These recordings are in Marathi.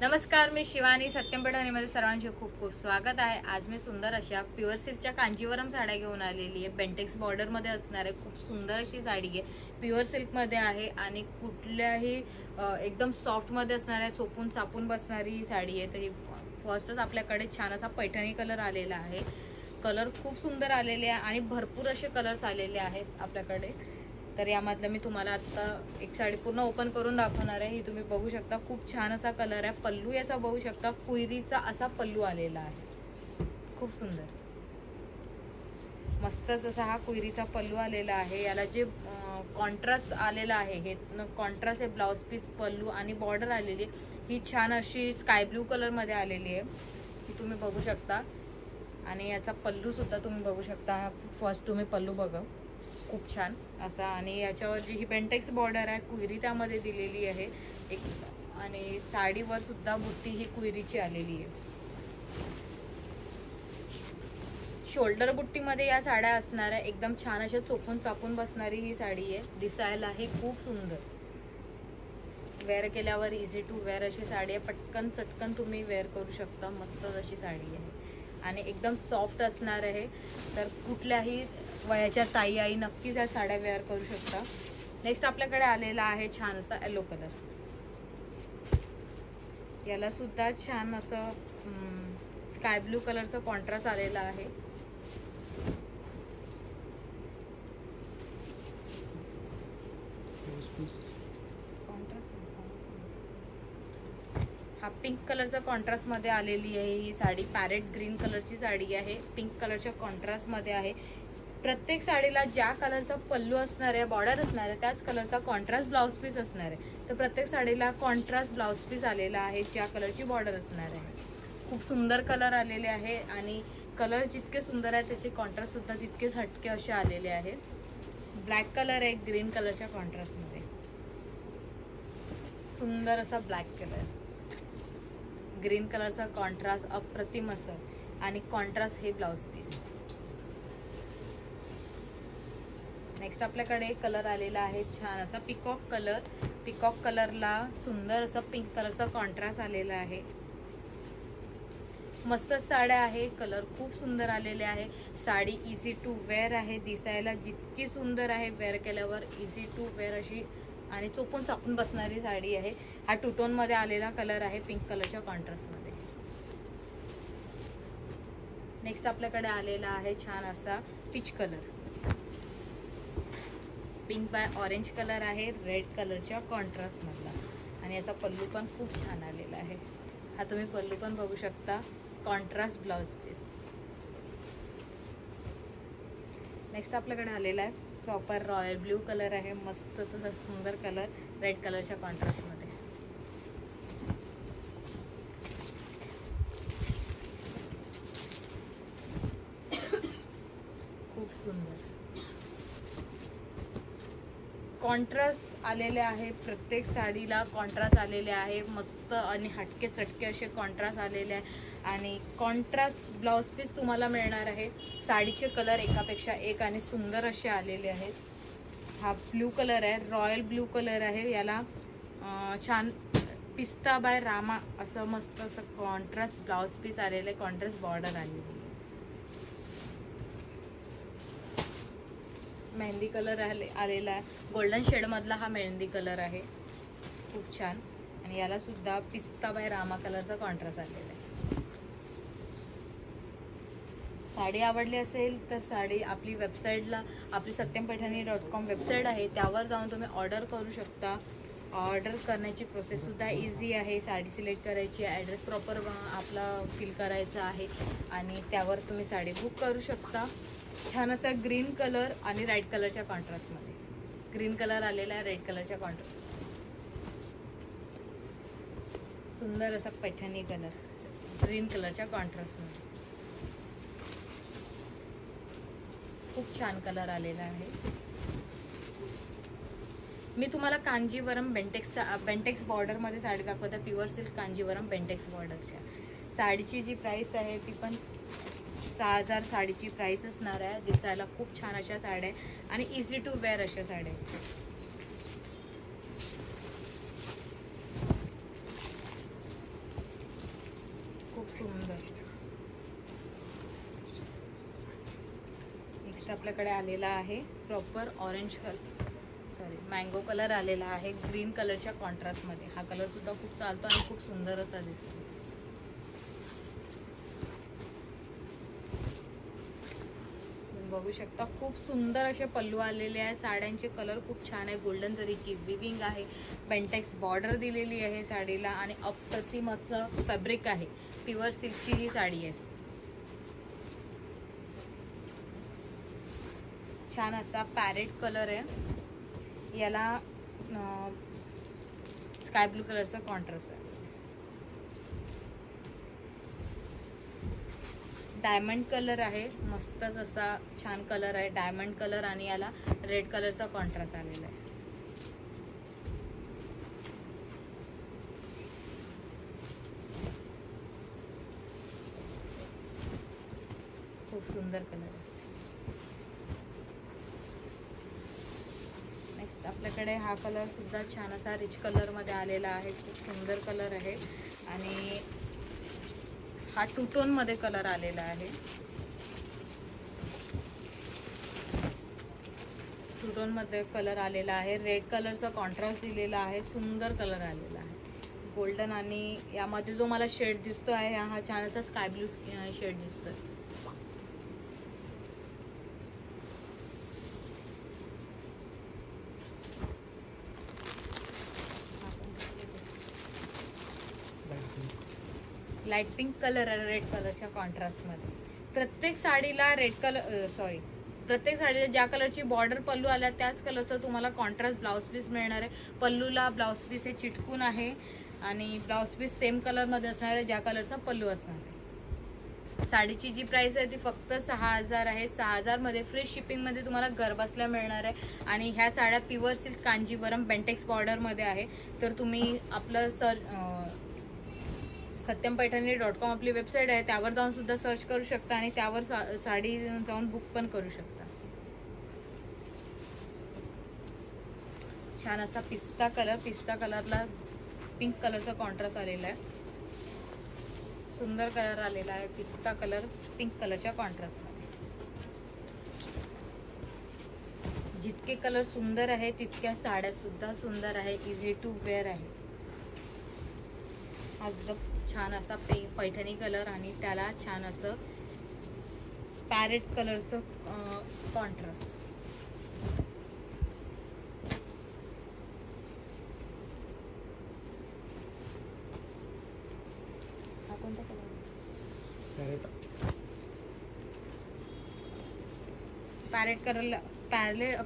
नमस्कार, मी शिवानी. सत्यम पेठाणीमध्ये सर्वांचे खूप खूप स्वागत आहे. आज मी सुंदर अशा प्युअर सिल्कच्या कांजीवरम साड्या घेऊन आलेली आहे. बेंटेक्स बॉर्डरमध्ये असणार आहे. खूप सुंदर अशी साडी आहे. प्युअर सिल्कमध्ये आहे आणि कुठल्याही एकदम सॉफ्टमध्ये असणार आहे. चोपून चापून बसणारी ही साडी आहे. तरी फर्स्टच आपल्याकडे छान असा पैठणी कलर आलेला आहे. कलर खूप सुंदर आलेले आहे आणि भरपूर असे कलर्स आलेले आहेत आपल्याकडे. तर यामधलं मी तुम्हाला आता एक साडी पूर्ण ओपन करून दाखवणार आहे. ही तुम्ही बघू शकता. खूप छान असा कलर आहे. पल्लू याचा बघू शकता. कुयरीचा असा पल्लू आलेला आहे. खूप सुंदर मस्तच असा हा कुयरीचा पल्लू आलेला आहे. याला जे कॉन्ट्रास्ट आलेला आहे हे कॉन्ट्रास्ट आहे. ब्लाउज पीस, पल्लू आणि बॉर्डर आलेली ही छान अशी स्काय ब्लू कलर मध्ये आलेली आहे. ही तुम्ही बघू शकता. आणि याचा पल्लू सुद्धा तुम्ही बघू शकता. फर्स्ट तुम्ही पल्लू बघा. खूप छान असा. आणि याच्यावर जी ही बेंटेक्स बॉर्डर आहे कुयरी त्यामध्ये दिलेली आहे एक. आणि साडीवर सुद्धा बुट्टी ही कुयरीची आलेली आहे. शोल्डर बुट्टीमध्ये या साड्या असणार आहे. एकदम छान अशा चोपून चापून बसणारी ही साडी आहे. दिसायला ही खूप सुंदर. वेअर केल्यावर इझी टू वेअर अशी साडी आहे. पटकन चटकन तुम्ही वेअर करू शकता. मस्त अशी साडी आहे आणि एकदम सॉफ्ट असणार आहे. तर कुठल्याही वयाच्या ताई आई नक्कीच या साड्या वेअर करू शकता. नेक्स्ट आपल्याकडे आलेला आहे छान असा येलो कलर. याला सुद्धा छान असं स्काय ब्लू कलरचा कॉन्ट्रास्ट आलेला आहे. हा पिंक कलरचा कॉन्ट्रास्ट मध्ये आलेली आहे ही साडी. पॅरेट ग्रीन कलरची साडी आहे. पिंक कलरच्या कॉन्ट्रास्ट मध्ये आहे. प्रत्येक साडीला ज्या कलरचा पल्लू असणार आहे, बॉर्डर असणार आहे, त्याच कलरचा कॉन्ट्रास्ट ब्लाउज पीस असणार आहे. तर प्रत्येक साडीला कॉन्ट्रास्ट ब्लाउज पीस आलेला आहे ज्या कलरची बॉर्डर असणार आहे. खूप सुंदर कलर आलेले आहे आणि कलर जितके सुंदर आहे त्याचे कॉन्ट्रास्ट सुद्धा तितकेच हटके असे आलेले आहेत. ब्लॅक कलर आहे ग्रीन कलरच्या कॉन्ट्रास्ट मध्ये. सुंदर असा ब्लॅक कलर. ग्रीन कलरचा कॉन्ट्रास्ट अप्रतिम असं आणि कॉन्ट्रास्ट हे ब्लाउज पीस. नेक्स्ट आपल्याकडे कलर आलेला आहे छान असा पिकॉक कलर. पिकॉक कलरला सुंदर असा पिंक कलरचा कॉन्ट्रास्ट आलेला आहे. मस्त साड्या आहे. कलर खूप सुंदर आलेले आहे. साडी इझी टू वेअर आहे. दिसायला जितकी सुंदर आहे वेअर केल्यावर इझी टू वेअर अशी आणि चोपून चापून बसणारी साडी आहे. हा टू टोन मध्ये आलेला कलर आहे पिंक कलरच्या कॉन्ट्रास्ट मध्ये. नेक्स्ट आपल्याकडे आलेला आहे छान असा peach colour. Pink by orange colour आहे रेड कलरच्या कॉन्ट्रास्ट मधला. आणि याचा पल्लू पण खूप छान आलेला आहे. हा तुम्ही पल्लू पण बघू शकता. Contrast blouse piece. नेक्स्ट आपल्याकडे आलेला आहे प्रॉपर रॉयल ब्ल्यू कलर आहे. मस्त तसा सुंदर कलर रेड कलरच्या कॉन्ट्रास्ट मध्ये. खूप सुंदर कॉन्ट्रास्ट आलेले आहे. प्रत्येक साडीला कॉन्ट्रास्ट आलेले आहे. मस्त आणि हटके चटके असे कॉन्ट्रास्ट आलेले आहे. आणि कॉन्ट्रास्ट ब्लाउज पीस तुम्हाला मिळणार आहे. साडीचे कलर एकापेक्षा एक आणि सुंदर असे आलेले आहेत. हा ब्ल्यू कलर आहे. रॉयल ब्ल्यू कलर आहे. याला छान पिस्ता बाय रामा असं मस्त असं कॉन्ट्रास्ट ब्लाउज पीस आलेलं आहे. कॉन्ट्रास्ट बॉर्डर आलेली आहे. मेहंदी कलर आलेला आहे. गोल्डन शेड मधला हा मेहंदी कलर आहे. खूप छान. आणि याला सुद्धा पिस्ता बाय रामा कलरचा कॉन्ट्रास्ट आलेला आहे. साडी आवडली असेल तर साडी आपली वेबसाईटला आपली satyampeethani.com वेबसाईट आहे त्यावर जाऊन तुम्ही ऑर्डर करू शकता. ऑर्डर करण्याची प्रोसेस सुद्धा इझी आहे. साडी सिलेक्ट करायची, ॲड्रेस प्रॉपर आपला फिल करायचा आहे आणि त्यावर तुम्ही साडी बुक करू शकता. छान असा ग्रीन कलर आणि रेड कलरच्या कॉन्ट्रास्टमध्ये. ग्रीन कलर आलेला आहे रेड कलरच्या कॉन्ट्रास्ट. सुंदर असा पैठणी कलर ग्रीन कलरच्या कॉन्ट्रास्टमध्ये. खूप छान कलर आलेला आहे. मी तुम्हाला कांजीवरम बेंटेक्स बॉर्डरमध्ये साडी दाखवते. प्युअर सिल्क कांजीवरम बेंटेक्स बॉर्डरच्या साडीची जी प्राइस आहे ती पण 6000 साडीची प्राइस असणार आहे. दिसायला खूप छान अशा साड्या आणि इझी टू वेअर अशा साड्या. आपल्याकडे आलेला आहे proper orange colour, sorry mango colour आलेला आहे ग्रीन कलरच्या कॉन्ट्रास्टमध्ये. हा कलर सुद्धा खूप चालतो आणि खूप सुंदर असा दिसतो. बघू शकता खूप सुंदर असे पल्लू आलेले आहेत. साड्यांचे कलर खूप छान आहे. गोल्डन जरीची विविंग आहे, बेंटेक्स बॉर्डर दिलेली आहे साडीला आणि अप्रतिम असं फॅब्रिक आहे. प्युअर सिल्कची ही साडी आहे. छान असा पॅरेट कलर आहे, याला स्काय ब्लू कलरचा कॉन्ट्रास्ट आहे. डायमंड कलर आहे, मस्तच असा छान कलर आहे. डायमंड कलर आणि याला रेड कलरचा कॉन्ट्रास्ट आलेला आहे. खूप सुंदर कलर आहे. नेक्स्ट आपल्याकडे हा कलर सुद्धा छान असा रिच कलर मध्ये आलेला आहे. खूप सुंदर कलर आहे आणि हा टू टोन मध्ये कलर आलेला आहे. टू टोन मध्ये कलर आलेला आहे. रेड कलरचा कॉन्ट्रास्ट दिलेला आहे. सुंदर कलर आलेला आहे. गोल्डन आणि यामध्ये जो मला शेड दिसतो आहे हा छान असा स्काय ब्लू शेड दिसतोय. लाईट पिंक कलर आहे रेड कलरच्या कॉन्ट्रास्टमध्ये. प्रत्येक साडीला रेड कलर प्रत्येक साडीला ज्या कलरची बॉर्डर पल्लू आल्या त्याच कलरचा तुम्हाला कॉन्ट्रास्ट ब्लाउज पीस मिळणार आहे. पल्लूला ब्लाउज पीस हे चिटकून आहे आणि ब्लाउज पीस सेम कलरमध्ये असणार आहे ज्या कलरचा पल्लू असणार आहे. साडीची जी प्राइस आहे ती फक्त 6000 आहे. 6000 मध्ये फ्री शिपिंगमध्ये तुम्हाला घरबसल्या मिळणार आहे. आणि ह्या साड्या प्युअर सिल्क कांजीवरम बेंटेक्स बॉर्डरमध्ये आहे. तर तुम्ही आपलं satyampaithani.com आपली वेबसाईट आहे, त्यावर जाऊन सुद्धा सर्च करू शकता आणि त्यावर साडी जाऊन बुक पण करू शकता. छान असा पिस्ता कलरला पिंक कलरचा कॉन्ट्रास्ट आलेला आहे. सुंदर कलर आलेला आहे. पिस्ता कलर पिंक कलरच्या कॉन्ट्रास्टमध्ये. जितके कलर सुंदर आहे तितक्या साड्या सुद्धा सुंदर आहे. इझी टू वेअर आहे. हा छान असा पैठणी कलर आणि त्याला छान असं पॅरेट कलरचं कॉन्ट्रास्ट. हा कोणता कलर?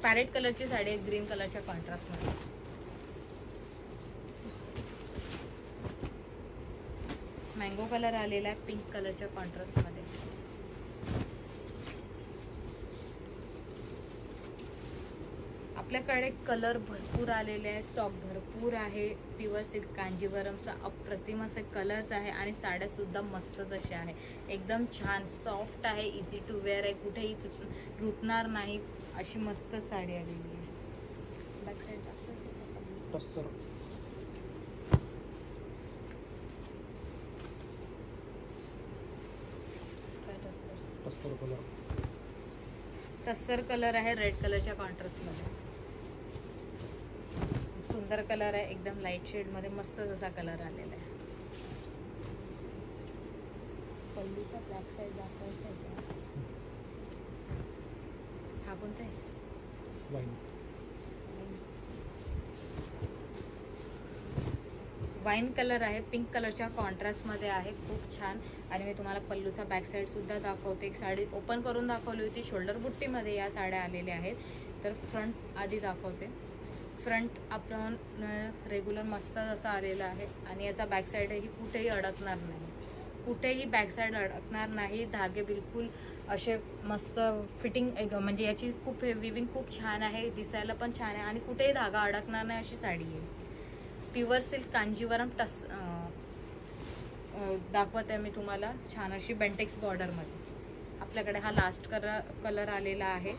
पॅरेट कलरची साडी आहे ग्रीन कलरच्या कॉन्ट्रास्ट मध्ये. मँगो कलर आलेला आहे पिंक कलरच्या कॉन्ट्रास्ट मध्ये. आपल्याकडे कलर भरपूर आलेले आहे, स्टॉक भरपूर आहे. प्युअर सिल्क कांजीवरमचा अप्रतिम असे कलर्स आहे आणि साड्या सुद्धा मस्तच अशा आहे. एकदम छान सॉफ्ट आहे, इझी टू वेअर आहे, कुठेही रुतणार नाही अशी मस्त साडी आलेली आहे. बॅक साईड टस्सर कलर आहे रेड कलरच्या कॉन्ट्रास्ट मध्ये. सुंदर कलर आहे, एकदम लाईट शेड मध्ये मस्त असा कलर आलेला आहे. पल्लूचा बॅक साईड दाखवायचा आहे. हा कोणता आहे? वाईन कलर आहे, पिंक कलरच्या कॉन्ट्रास्ट मध्ये आहे. खूप छान. आणि मी तुम्हाला पल्लूचा बॅक साईड सुद्धा दाखवते. एक साडी ओपन करून दाखवली होती, शोल्डर बुट्टीमध्ये या साड्या आलेल्या आहेत. तर फ्रंट आधी दाखवते. फ्रंट आपण रेग्युलर मस्त असा आलेला आहे आणि याचा बॅक साईडही कुठेही अडकणार नाही, कुठेही बॅक साईड अडकणार नाही. धागे बिलकुल असे मस्त फिटिंग, म्हणजे याची खूप विविंग खूप छान आहे, दिसायला पण छान आहे आणि कुठेही धागा अडकणार नाही अशी साडी आहे. प्युअर सिल्क कांजीवरम दाखवत आहे मी तुम्हाला छान अशी बेंटेक्स बॉर्डरमध्ये. आपल्याकडे हा लास्ट कलर आलेला आहे,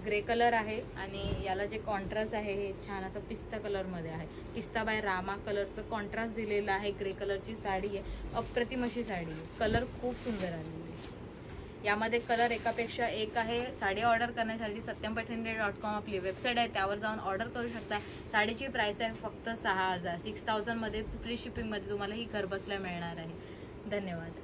ग्रे कलर आहे आणि याला जे कॉन्ट्रास्ट आहे हे छान असं पिस्ता कलरमध्ये आहे. पिस्ता बाय रामा कलरचं कॉन्ट्रास्ट दिलेलं आहे. ग्रे कलरची साडी आहे, अप्रतिम अशी साडी आहे. कलर खूप सुंदर आलेली आहे. यामध्ये कलर एकापेक्षा एक आहे। साडी ऑर्डर करण्यासाठी satyampathinde.com आपली वेबसाईट आहे, त्यावर जाऊन ऑर्डर करू शकता। साडीची प्राइस आहे फक्त 6000 मध्ये फ्री शिपिंगमध्ये तुम्हाला ही घरबसल्या मिळणार आहे। धन्यवाद।